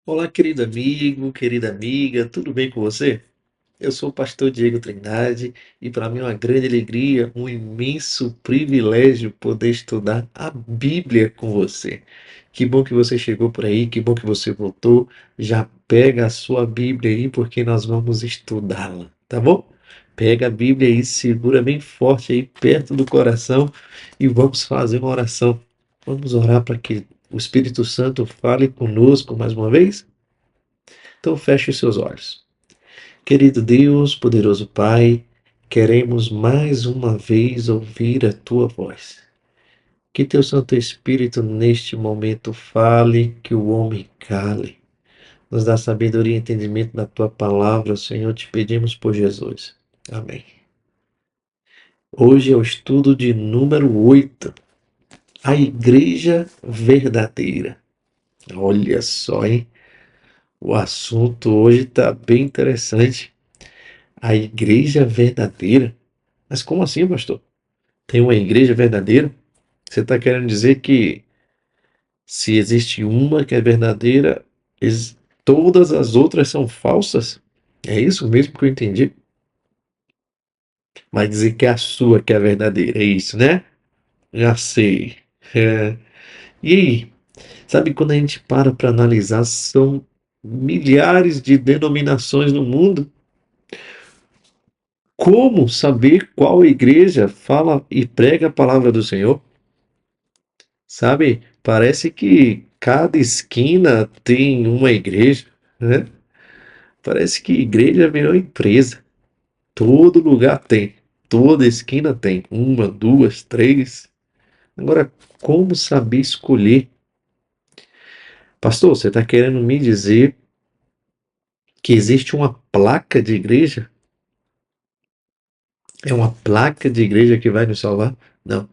Olá, querido amigo, querida amiga, tudo bem com você? Eu sou o pastor Diego Trindade e para mim é uma grande alegria, um imenso privilégio poder estudar a Bíblia com você. Que bom que você chegou por aí, que bom que você voltou. Já pega a sua Bíblia aí porque nós vamos estudá-la, tá bom? Pega a Bíblia aí, segura bem forte aí perto do coração e vamos fazer uma oração. Vamos orar para que o Espírito Santo fale conosco mais uma vez? Então feche os seus olhos. Querido Deus, poderoso Pai, queremos mais uma vez ouvir a tua voz. Que teu Santo Espírito neste momento fale, que o homem cale. Nos dá sabedoria e entendimento da tua palavra, Senhor, te pedimos por Jesus. Amém. Hoje é o estudo de número 8, a Igreja Verdadeira. Olha só, hein? O assunto hoje está bem interessante. A Igreja Verdadeira. Mas como assim, pastor? Tem uma igreja verdadeira? Você está querendo dizer que se existe uma que é verdadeira, todas as outras são falsas? É isso mesmo que eu entendi? Mas dizer que é a sua que é verdadeira, é isso, né? Já sei. É. E aí, sabe quando a gente para analisar, são milhares de denominações no mundo? Como saber qual igreja fala e prega a palavra do Senhor? Sabe, parece que cada esquina tem uma igreja, né? Parece que igreja virou empresa. Todo lugar tem, toda esquina tem, uma, duas, três. Agora, como saber escolher? Pastor, você está querendo me dizer que existe uma placa de igreja? É uma placa de igreja que vai nos salvar? Não,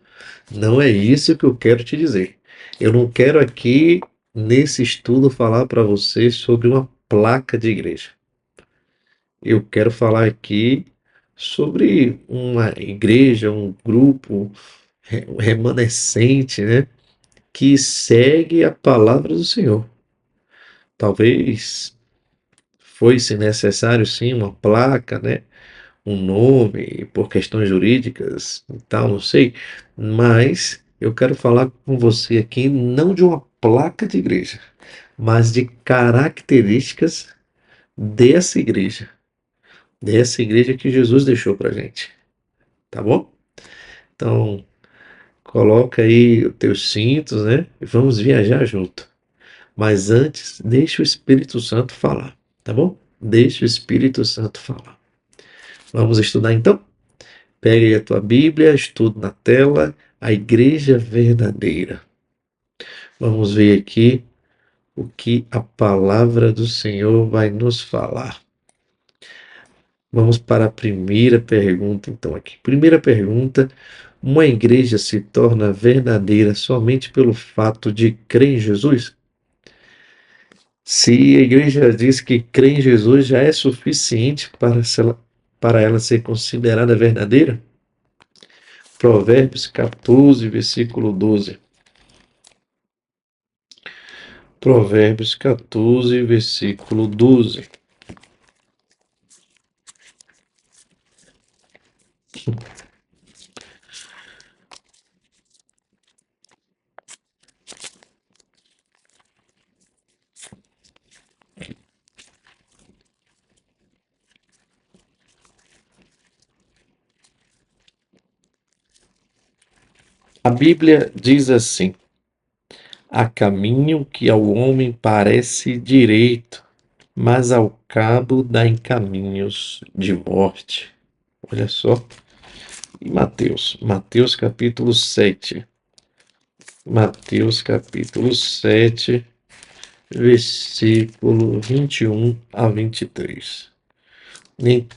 não é isso que eu quero te dizer. Eu não quero aqui, nesse estudo, falar para você sobre uma placa de igreja. Eu quero falar aqui sobre uma igreja, um grupo remanescente, né, que segue a palavra do Senhor. Talvez fosse necessário sim uma placa, né, um nome por questões jurídicas e tal, não sei, mas eu quero falar com você aqui não de uma placa de igreja, mas de características dessa igreja que Jesus deixou para gente, tá bom? Então, coloca aí os teus cintos, né? E vamos viajar junto. Mas antes, deixa o Espírito Santo falar, tá bom? Deixa o Espírito Santo falar. Vamos estudar então? Pega aí a tua Bíblia, estudo na tela, a igreja verdadeira. Vamos ver aqui o que a palavra do Senhor vai nos falar. Vamos para a primeira pergunta, então, aqui. Primeira pergunta: uma igreja se torna verdadeira somente pelo fato de crer em Jesus? Se a igreja diz que crê em Jesus, já é suficiente para ela ser considerada verdadeira? Provérbios 14, versículo 12. Provérbios 14, versículo 12. A Bíblia diz assim: há caminho que ao homem parece direito, mas ao cabo dá em caminhos de morte. Olha só. E Mateus capítulo 7. Mateus capítulo 7, versículo 21 a 23. Nem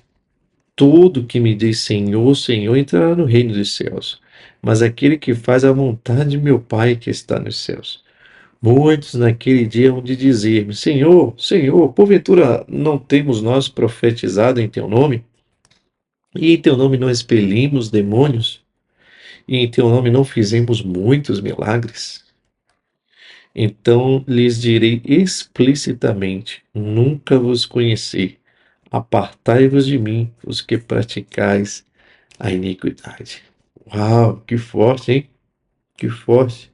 todo que me diz Senhor, Senhor entrará no reino dos céus, mas aquele que faz a vontade de meu Pai que está nos céus. Muitos naquele dia hão de dizer-me: Senhor, Senhor, porventura não temos nós profetizado em teu nome? E em teu nome não expelimos demônios? E em teu nome não fizemos muitos milagres? Então lhes direi explicitamente: nunca vos conheci. Apartai-vos de mim, os que praticais a iniquidade. Uau, que forte, hein? Que forte.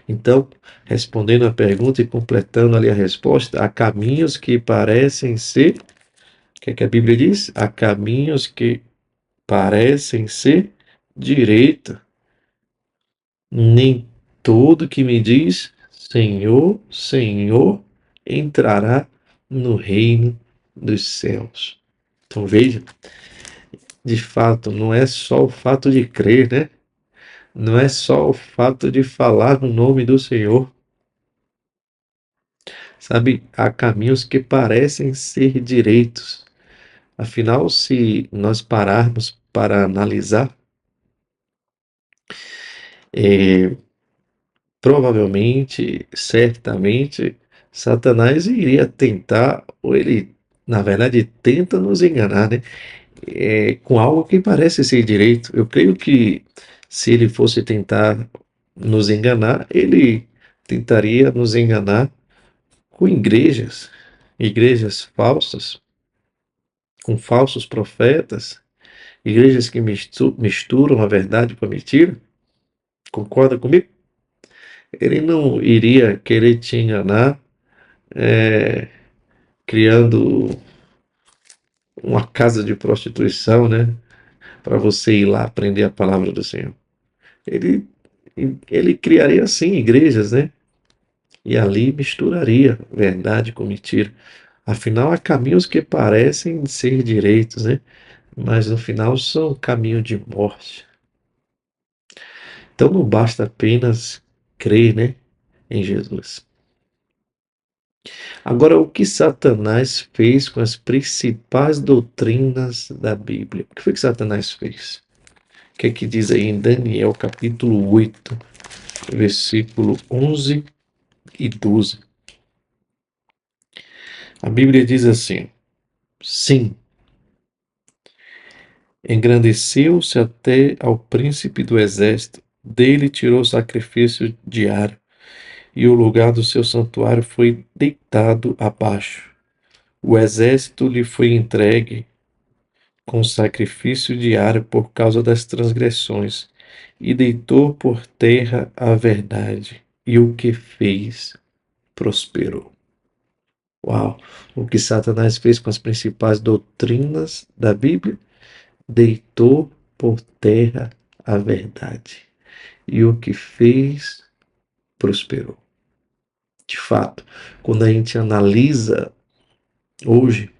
Então, respondendo a pergunta e completando ali a resposta, há caminhos que parecem ser, o que a Bíblia diz? Há caminhos que parecem ser direita. Nem todo que me diz Senhor, Senhor entrará no reino dos céus. Então veja, de fato, não é só o fato de crer, né? Não é só o fato de falar no nome do Senhor. Sabe, há caminhos que parecem ser direitos. Afinal, se nós pararmos para analisar, é, provavelmente, certamente, Satanás iria tentar, ou ele, na verdade, tenta nos enganar, né? Com algo que parece ser direito. Eu creio que se ele fosse tentar nos enganar, ele tentaria nos enganar com igrejas, igrejas falsas, com falsos profetas, igrejas que misturam a verdade com a mentira. Concorda comigo? Ele não iria querer te enganar, é, criando uma casa de prostituição, né? Para você ir lá aprender a palavra do Senhor. Ele, ele criaria assim igrejas, né? E ali misturaria verdade com mentira. Afinal, há caminhos que parecem ser direitos, né? Mas no final são caminho de morte. Então não basta apenas crer, né, em Jesus. Agora, o que Satanás fez com as principais doutrinas da Bíblia? O que foi que Satanás fez? O que é que diz aí em Daniel capítulo 8, versículo 11 e 12? A Bíblia diz assim: sim, engrandeceu-se até ao príncipe do exército, dele tirou o sacrifício diário, e o lugar do seu santuário foi deitado abaixo. O exército lhe foi entregue com sacrifício diário por causa das transgressões, e deitou por terra a verdade, e o que fez prosperou. Uau! O que Satanás fez com as principais doutrinas da Bíblia? Deitou por terra a verdade, e o que fez prosperou. De fato, quando a gente analisa hoje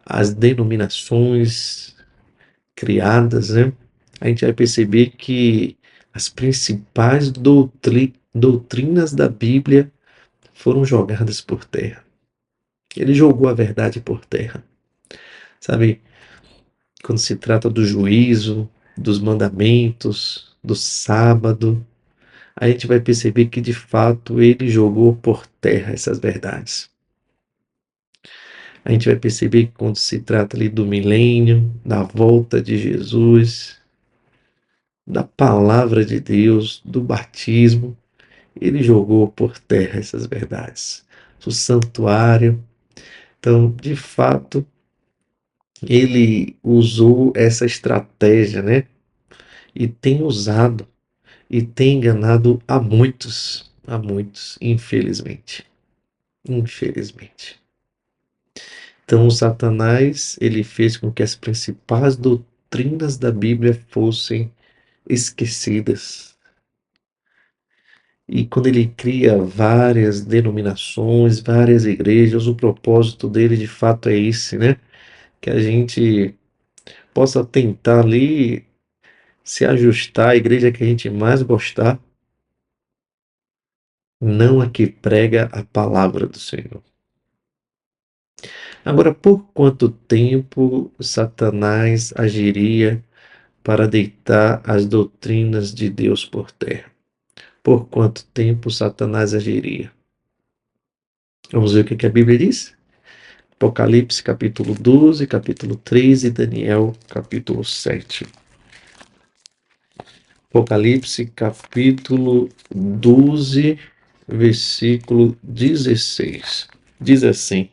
as denominações criadas, né, a gente vai perceber que as principais doutrinas da Bíblia foram jogadas por terra. Ele jogou a verdade por terra. Sabe, quando se trata do juízo, dos mandamentos, do sábado, a gente vai perceber que de fato ele jogou por terra essas verdades. A gente vai perceber que quando se trata ali do milênio, da volta de Jesus, da palavra de Deus, do batismo, ele jogou por terra essas verdades. O santuário. Então, de fato, ele usou essa estratégia, né? E tem usado e tem enganado a muitos, infelizmente. Infelizmente. Então, Satanás, ele fez com que as principais doutrinas da Bíblia fossem esquecidas. E quando ele cria várias denominações, várias igrejas, o propósito dele de fato é esse, né? Que a gente possa tentar ali se ajustar à igreja que a gente mais gostar, não a que prega a palavra do Senhor. Agora, por quanto tempo Satanás agiria para deitar as doutrinas de Deus por terra? Por quanto tempo Satanás agiria? Vamos ver o que a Bíblia diz? Apocalipse capítulo 12, capítulo 3 e Daniel capítulo 7. Apocalipse capítulo 12, versículo 16. Diz assim: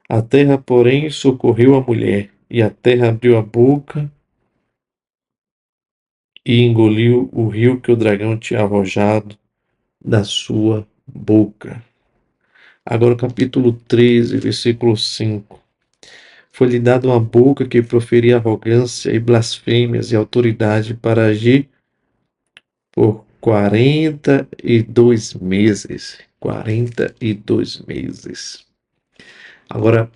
A terra, porém, socorreu a mulher, e a terra abriu a boca e engoliu o rio que o dragão tinha arrojado da sua boca. Agora, capítulo 13, versículo 5. Foi-lhe dado uma boca que proferia arrogância e blasfêmias e autoridade para agir por 42 meses. 42 meses. Agora,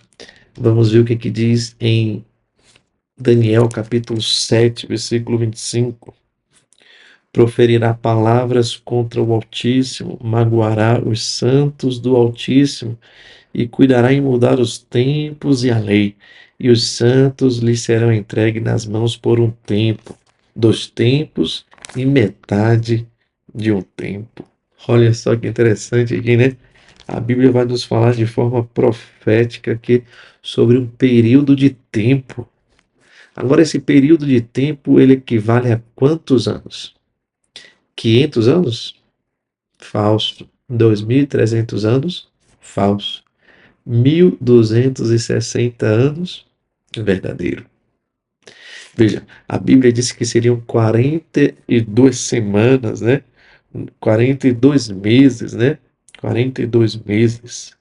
vamos ver o que diz em Daniel, capítulo 7, versículo 25. Proferirá palavras contra o Altíssimo, magoará os santos do Altíssimo e cuidará em mudar os tempos e a lei. E os santos lhe serão entregues nas mãos por um tempo, 2 tempos e metade de um tempo. Olha só que interessante aqui, né? A Bíblia vai nos falar de forma profética aqui sobre um período de tempo. Agora, esse período de tempo, ele equivale a quantos anos? 500 anos? Falso. 2.300 anos? Falso. 1.260 anos? Verdadeiro. Veja, a Bíblia diz que seriam 42 semanas, né? 42 meses, né? 42 meses.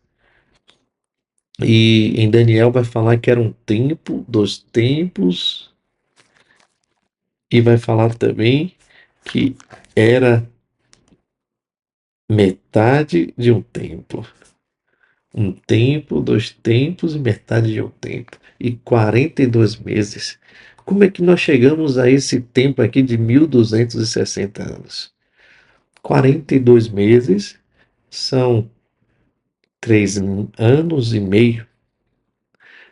E em Daniel vai falar que era um tempo, 2 tempos, e vai falar também que era metade de um tempo. Um tempo, 2 tempos e metade de um tempo. E 42 meses. Como é que nós chegamos a esse tempo aqui de 1.260 anos? 42 meses são 3 anos e meio.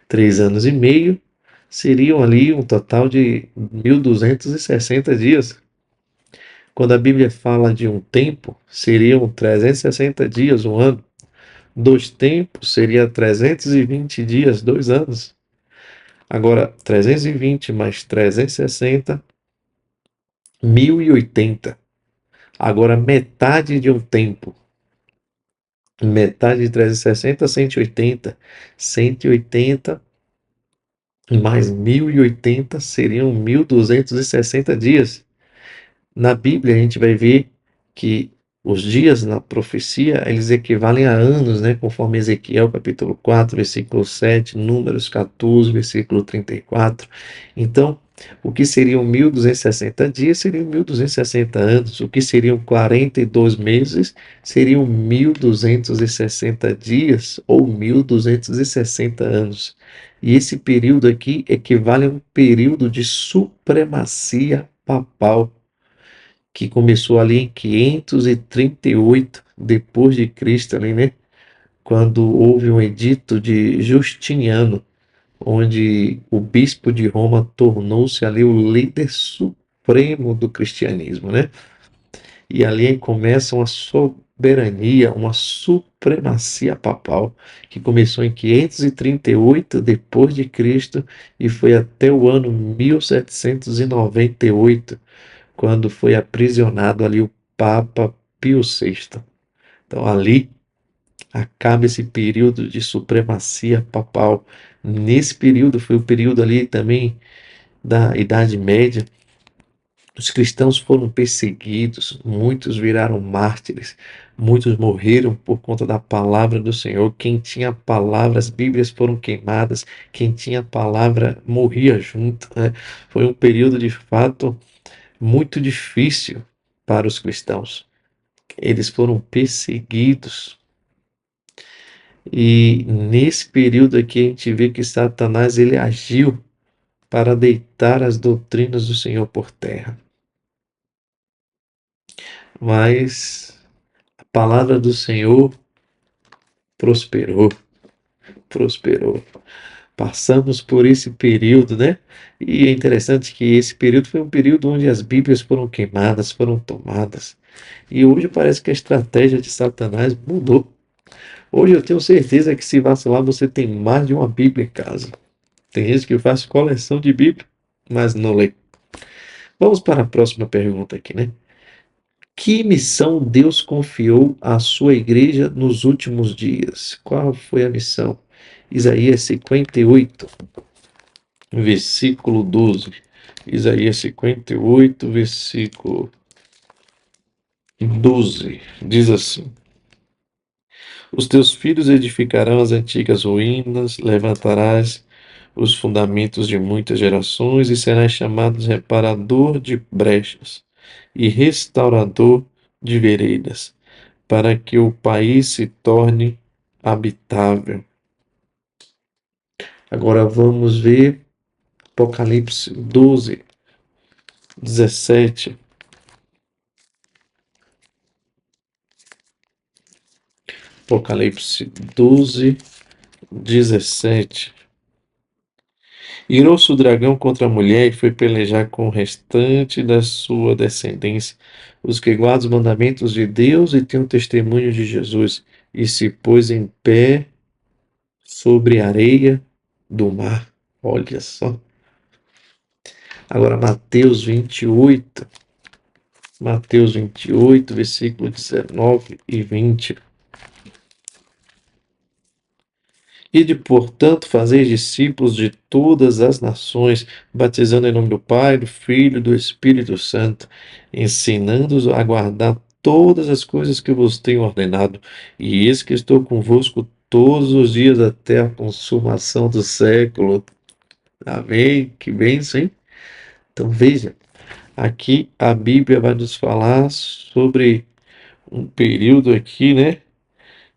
3 anos e meio seriam ali um total de 1.260 dias. Quando a Bíblia fala de um tempo, seriam 360 dias, um ano. 2 tempos seria 320 dias, 2 anos. Agora, 320 mais 360, 1.080. Agora, metade de um tempo. Metade de 360, 180. 180 mais 1.080 seriam 1.260 dias. Na Bíblia, a gente vai ver que os dias na profecia, eles equivalem a anos, né? Conforme Ezequiel, capítulo 4, versículo 7, Números 14, versículo 34. Então, o que seriam 1.260 dias seriam 1.260 anos. O que seriam 42 meses seriam 1.260 dias ou 1.260 anos. E esse período aqui equivale a um período de supremacia papal que começou ali em 538 depois de Cristo ali, né? Quando houve um edito de Justiniano, onde o bispo de Roma tornou-se ali o líder supremo do cristianismo, né? E ali começa uma soberania, uma supremacia papal, que começou em 538 depois de Cristo e foi até o ano 1798, quando foi aprisionado ali o Papa Pio VI. Então ali acaba esse período de supremacia papal. Nesse período foi o período ali também da Idade Média. Os cristãos foram perseguidos, muitos viraram mártires, muitos morreram por conta da palavra do Senhor. Quem tinha palavra, as Bíblias foram queimadas, quem tinha palavra morria junto, né? Foi um período de fato muito difícil para os cristãos. Eles foram perseguidos. E nesse período aqui a gente vê que Satanás ele agiu para deitar as doutrinas do Senhor por terra. Mas a palavra do Senhor prosperou, prosperou. Passamos por esse período, né? E é interessante que esse período foi um período onde as Bíblias foram queimadas, foram tomadas. E hoje parece que a estratégia de Satanás mudou. Hoje eu tenho certeza que se vacilar você tem mais de uma Bíblia em casa. Tem gente que faz coleção de Bíblia, mas não lê. Vamos para a próxima pergunta aqui, né? Que missão Deus confiou à sua igreja nos últimos dias? Qual foi a missão? Isaías 58, versículo 12. Isaías 58, versículo 12. Diz assim: Os teus filhos edificarão as antigas ruínas, levantarás os fundamentos de muitas gerações e serás chamado reparador de brechas e restaurador de veredas, para que o país se torne habitável. Agora vamos ver Apocalipse 12, 17. Apocalipse 12, 17. Irou-se o dragão contra a mulher e foi pelejar com o restante da sua descendência, os que guardam os mandamentos de Deus e têm o testemunho de Jesus, e se pôs em pé sobre a areia do mar. Olha só. Agora Mateus 28, versículo 19 e 20. Ide, portanto, fazer discípulos de todas as nações, batizando em nome do Pai, do Filho e do Espírito Santo, ensinando-os a guardar todas as coisas que vos tenho ordenado. E eis que estou convosco todos os dias até a consumação do século. Amém? Que bênção, hein? Então veja, aqui a Bíblia vai nos falar sobre um período aqui, né?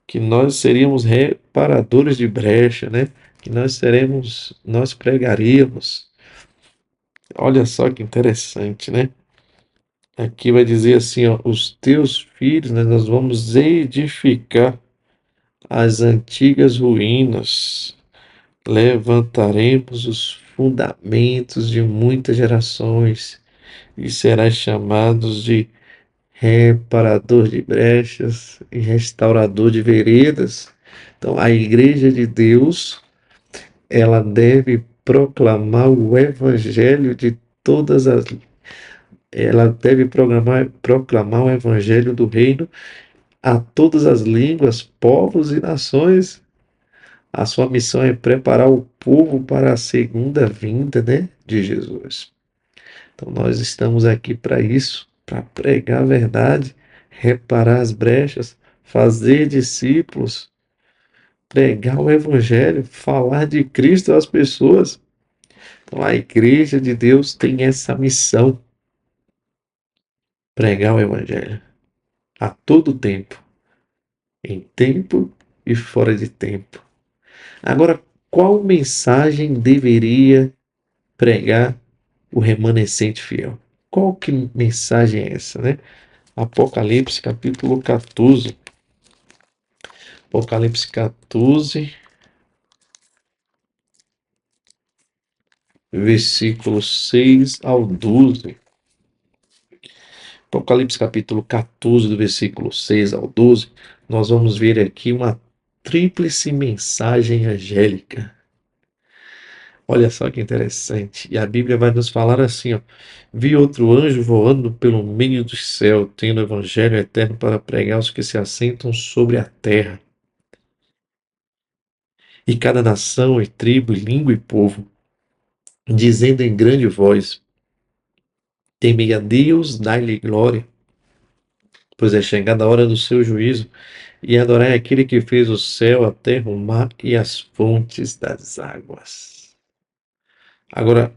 Que nós seríamos reparadores de brecha, né? Que nós pregaríamos. Olha só que interessante, né? Aqui vai dizer assim, ó, os teus filhos, né, nós vamos edificar as antigas ruínas, levantaremos os fundamentos de muitas gerações e serás chamados de reparador de brechas e restaurador de veredas. Então, a igreja de Deus, ela deve proclamar o evangelho de todas as ela deve proclamar o evangelho do reino a todas as línguas, povos e nações. A sua missão é preparar o povo para a segunda vinda, né, de Jesus. Então nós estamos aqui para isso, para pregar a verdade, reparar as brechas, fazer discípulos, pregar o evangelho, falar de Cristo às pessoas. Então a igreja de Deus tem essa missão, pregar o evangelho a todo tempo, em tempo e fora de tempo. Agora, qual mensagem deveria pregar o remanescente fiel? Qual que mensagem é essa, né? Apocalipse capítulo 14. Apocalipse 14, versículos 6 ao 12. Apocalipse capítulo 14, do versículo 6 ao 12, nós vamos ver aqui uma tríplice mensagem angélica. Olha só que interessante. E a Bíblia vai nos falar assim, ó: Vi outro anjo voando pelo meio do céu, tendo o evangelho eterno para pregar aos que se assentam sobre a terra. E cada nação, e tribo, e língua e povo, dizendo em grande voz: Temei a Deus, dai-lhe glória, pois é chegada a hora do seu juízo, e adorai aquele que fez o céu, a terra, o mar e as fontes das águas. Agora,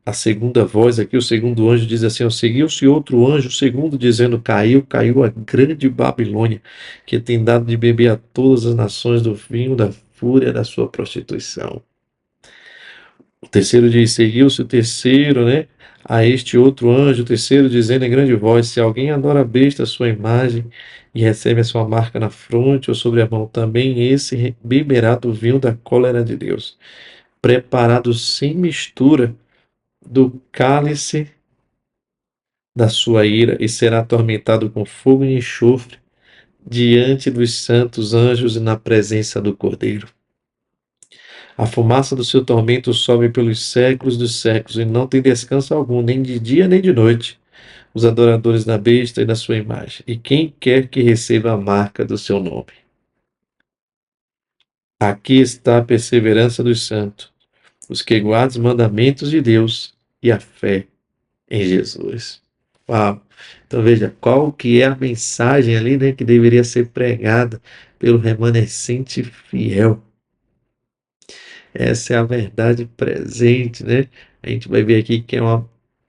a segunda voz aqui, o segundo anjo diz assim, ó: seguiu-se outro anjo, o segundo, dizendo: caiu a grande Babilônia, que tem dado de beber a todas as nações do vinho da fúria da sua prostituição. O terceiro diz: seguiu-se o terceiro, né? A este outro anjo, o terceiro, dizendo em grande voz: se alguém adora a besta, a sua imagem, e recebe a sua marca na fronte ou sobre a mão, também esse beberá do vinho da cólera de Deus, preparado sem mistura do cálice da sua ira, e será atormentado com fogo e enxofre diante dos santos anjos e na presença do Cordeiro. A fumaça do seu tormento sobe pelos séculos dos séculos, e não tem descanso algum, nem de dia nem de noite. os adoradores da besta e da sua imagem, e quem quer que receba a marca do seu nome. Aqui está a perseverança dos santos, os que guardam os mandamentos de Deus e a fé em Jesus. Uau! Então veja, qual que é a mensagem ali, né, que deveria ser pregada pelo remanescente fiel. Essa é a verdade presente, né? A gente vai ver aqui que é uma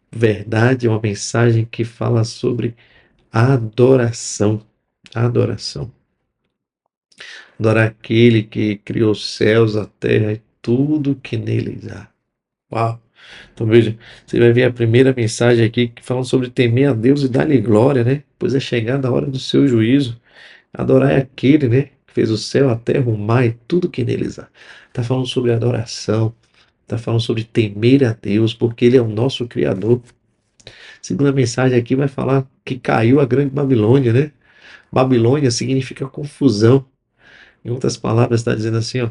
verdade, uma mensagem que fala sobre adoração. Adoração. Adorar aquele que criou os céus, a terra e tudo que neles há. Uau! Então veja, você vai ver a primeira mensagem aqui que fala sobre temer a Deus e dar-lhe glória, né? Pois é chegada a hora do seu juízo. Adorar é aquele, né? Que fez o céu, a terra, o mar e tudo que neles há. Está falando sobre adoração. Está falando sobre temer a Deus, porque Ele é o nosso Criador. Segunda mensagem aqui vai falar que caiu a grande Babilônia, né? Babilônia significa confusão. Em outras palavras, está dizendo assim, ó,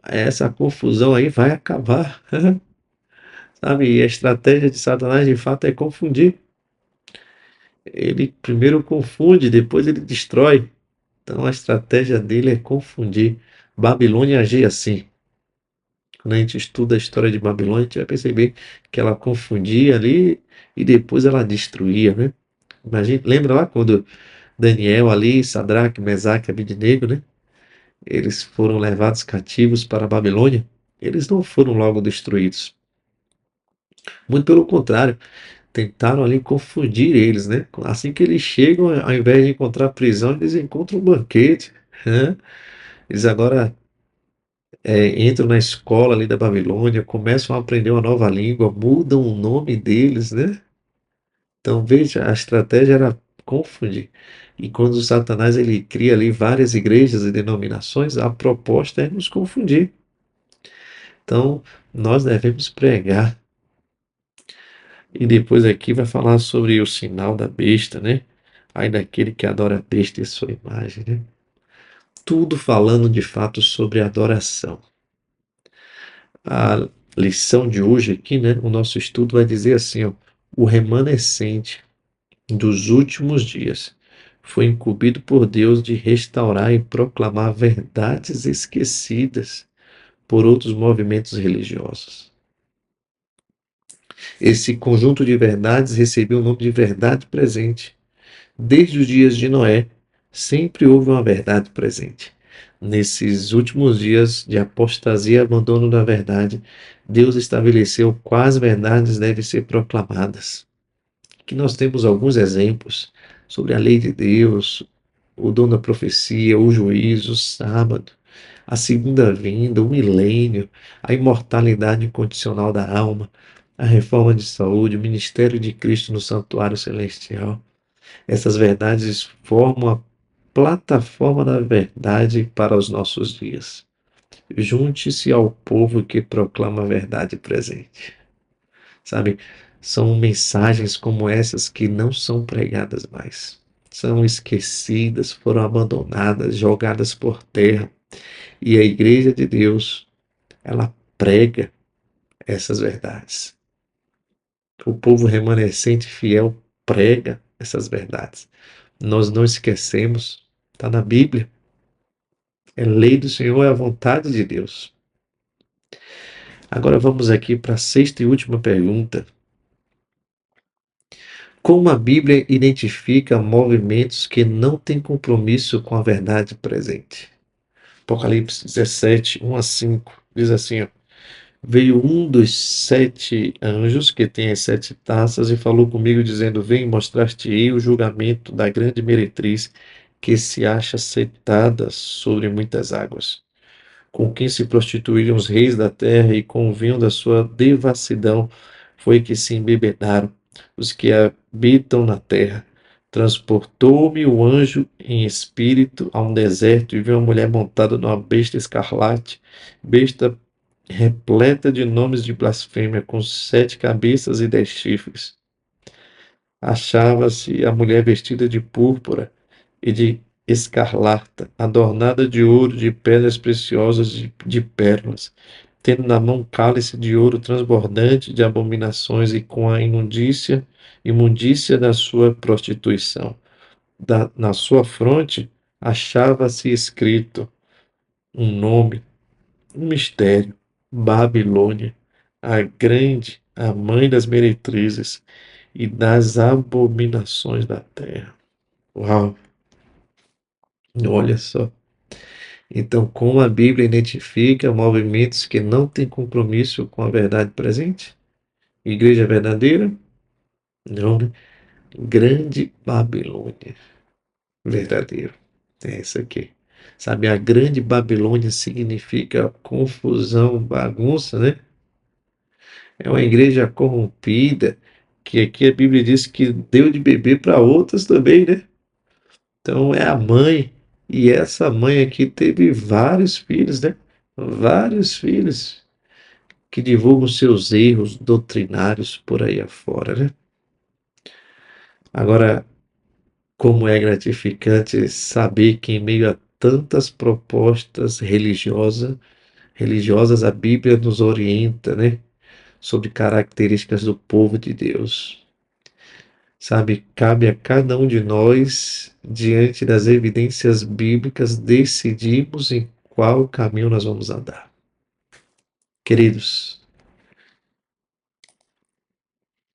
essa confusão aí vai acabar. Sabe? E a estratégia de Satanás, de fato, é confundir. Ele primeiro confunde, depois ele destrói. Então a estratégia dele é confundir. Babilônia agia assim. Quando a gente estuda a história de Babilônia, a gente vai perceber que ela confundia ali e depois ela destruía, né? Imagina, lembra lá quando Daniel ali, Sadraque, Mesaque e Abednego, né? Eles foram levados cativos para a Babilônia. Eles não foram logo destruídos. Muito pelo contrário, tentaram ali confundir eles, né? Assim que eles chegam, ao invés de encontrar prisão, eles encontram um banquete, né? Eles agora entram na escola ali da Babilônia, começam a aprender uma nova língua, mudam o nome deles, né? Então veja, a estratégia era confundir. E quando o Satanás ele cria ali várias igrejas e denominações, a proposta é nos confundir. Então nós devemos pregar. E depois aqui vai falar sobre o sinal da besta, né? Ai daquele que adora a besta e sua imagem, né? Tudo falando de fato sobre adoração. A lição de hoje aqui, né? O nosso estudo vai dizer assim, ó, o remanescente dos últimos dias foi incumbido por Deus de restaurar e proclamar verdades esquecidas por outros movimentos religiosos. Esse conjunto de verdades recebeu o nome de verdade presente. Desde os dias de Noé, sempre houve uma verdade presente. Nesses últimos dias de apostasia e abandono da verdade, Deus estabeleceu quais verdades devem ser proclamadas. Aqui nós temos alguns exemplos sobre a lei de Deus, o dom da profecia, o juízo, o sábado, a segunda vinda, o milênio, a imortalidade incondicional da alma, a reforma de saúde, o ministério de Cristo no santuário celestial. Essas verdades formam a plataforma da verdade para os nossos dias. Junte-se ao povo que proclama a verdade presente. Sabe, são mensagens como essas que não são pregadas mais. São esquecidas, foram abandonadas, jogadas por terra. E a igreja de Deus, ela prega essas verdades. O povo remanescente fiel prega essas verdades. Nós não esquecemos, está na Bíblia. É lei do Senhor, é a vontade de Deus. Agora vamos aqui para a sexta e última pergunta. Como a Bíblia identifica movimentos que não têm compromisso com a verdade presente? Apocalipse 17, 1 a 5, diz assim, ó, veio um dos 7 anjos que tem as 7 taças e falou comigo dizendo, vem mostrar-te-ei o julgamento da grande meretriz que se acha sentada sobre muitas águas, com quem se prostituíram os reis da terra e com o vinho da sua devassidão foi que se embebedaram os que habitam na terra. Transportou-me o anjo em espírito a um deserto e vi uma mulher montada numa besta escarlate, besta repleta de nomes de blasfêmia, com 7 cabeças e 10 chifres. Achava-se a mulher vestida de púrpura e de escarlata, adornada de ouro, de pedras preciosas, de pérolas, tendo na mão um cálice de ouro transbordante de abominações e com a imundícia imundícia da sua prostituição. Na sua fronte achava-se escrito um nome, um mistério: Babilônia, a grande, a mãe das meretrizes e das abominações da terra. Uau! Olha só. Então, como a Bíblia identifica movimentos que não têm compromisso com a verdade presente? Igreja verdadeira? Não, né? Grande Babilônia. Verdadeiro. É isso aqui. Sabe, a grande Babilônia significa confusão, bagunça, né? É uma igreja corrompida, que aqui a Bíblia diz que deu de beber para outras também, né? Então é a mãe, e essa mãe aqui teve vários filhos, né? Vários filhos que divulgam seus erros doutrinários por aí afora, né? Agora, como é gratificante saber que em meio a tantas propostas religiosas a Bíblia nos orienta, né? Sobre características do povo de Deus. Sabe, cabe a cada um de nós, diante das evidências bíblicas, decidirmos em qual caminho nós vamos andar. Queridos,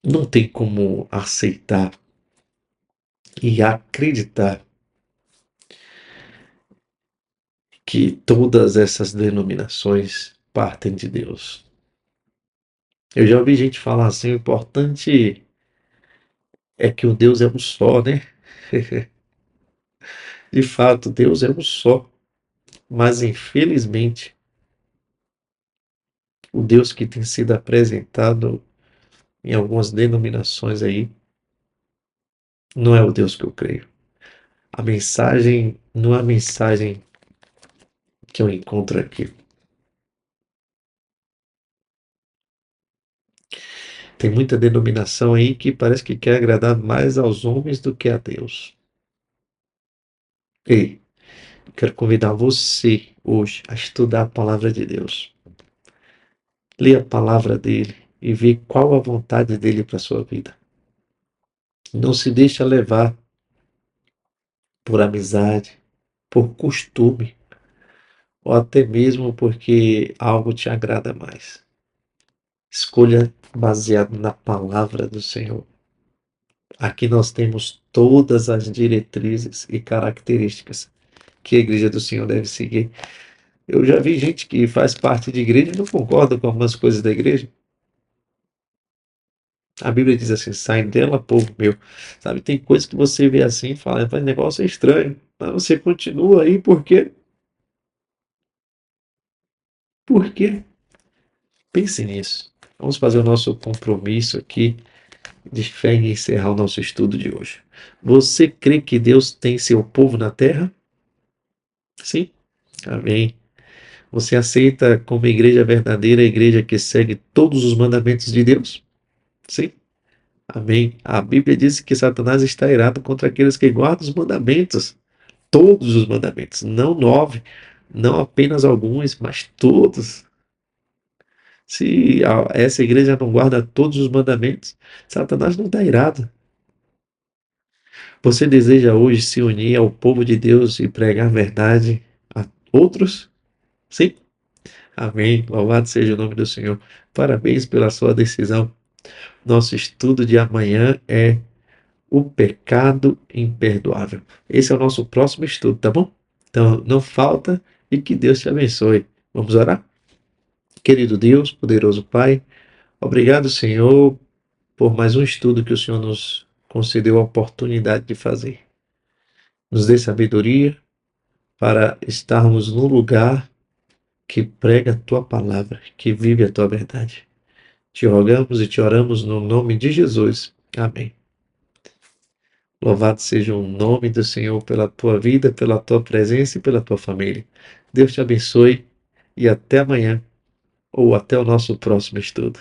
não tem como aceitar e acreditar que todas essas denominações partem de Deus. Eu já ouvi gente falar assim, o importante é que o Deus é um só, né? De fato, Deus é um só, mas infelizmente, o Deus que tem sido apresentado em algumas denominações aí não é o Deus que eu creio. A mensagem não é a mensagem que eu encontro aqui. Tem muita denominação aí que parece que quer agradar mais aos homens do que a Deus. Ei, quero convidar você hoje a estudar a palavra de Deus. Lê a palavra dele e vê qual a vontade dele para a sua vida. Não se deixa levar por amizade, por costume, ou até mesmo porque algo te agrada mais. Escolha baseado na palavra do Senhor. Aqui nós temos todas as diretrizes e características que a igreja do Senhor deve seguir. Eu já vi gente que faz parte de igreja e não concorda com algumas coisas da igreja. A Bíblia diz assim: sai dela, povo meu. Sabe, tem coisas que você vê assim e fala, mas negócio é estranho. Mas você continua aí, por quê? Por quê? Pense nisso. Vamos fazer o nosso compromisso aqui de fé e encerrar o nosso estudo de hoje. Você crê que Deus tem seu povo na terra? Sim? Amém. Você aceita como igreja verdadeira a igreja que segue todos os mandamentos de Deus? Sim? Amém. A Bíblia diz que Satanás está irado contra aqueles que guardam os mandamentos. Todos os mandamentos. Não 9, não apenas alguns, mas todos. Se essa igreja não guarda todos os mandamentos, Satanás não está irado. Você deseja hoje se unir ao povo de Deus e pregar a verdade a outros? Sim? Amém. Louvado seja o nome do Senhor. Parabéns pela sua decisão. Nosso estudo de amanhã é o pecado imperdoável. Esse é o nosso próximo estudo, tá bom? Então, não falta e que Deus te abençoe. Vamos orar? Querido Deus, poderoso Pai, obrigado, Senhor, por mais um estudo que o Senhor nos concedeu a oportunidade de fazer. Nos dê sabedoria para estarmos no lugar que prega a tua palavra, que vive a tua verdade. Te rogamos e te oramos no nome de Jesus. Amém. Louvado seja o nome do Senhor pela tua vida, pela tua presença e pela tua família. Deus te abençoe e até amanhã ou até o nosso próximo estudo.